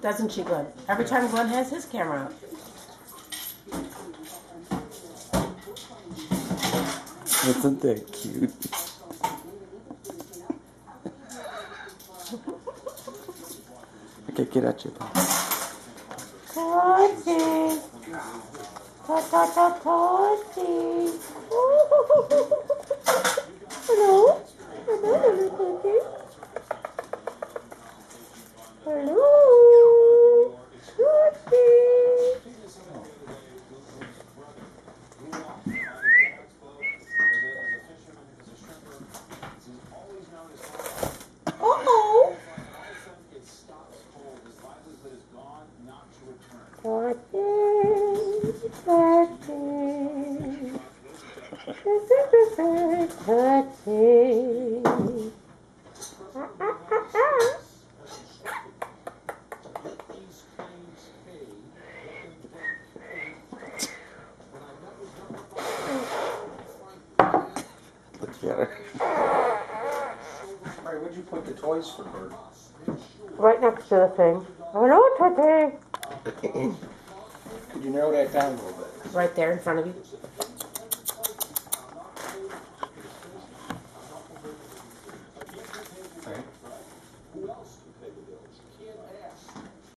Doesn't she, Glenn? Every time Glenn has his camera out. Isn't that cute? Okay, get out your box. Tootsie. Tootsie. Hello? Hello, little Tootsie. Hello. Tootsie. Uh-oh. Look at her. Alright, where'd you put the toys for Bird? Right next to the thing. Hello, Tootsie. Could you narrow that down a little bit? Right there in front of you.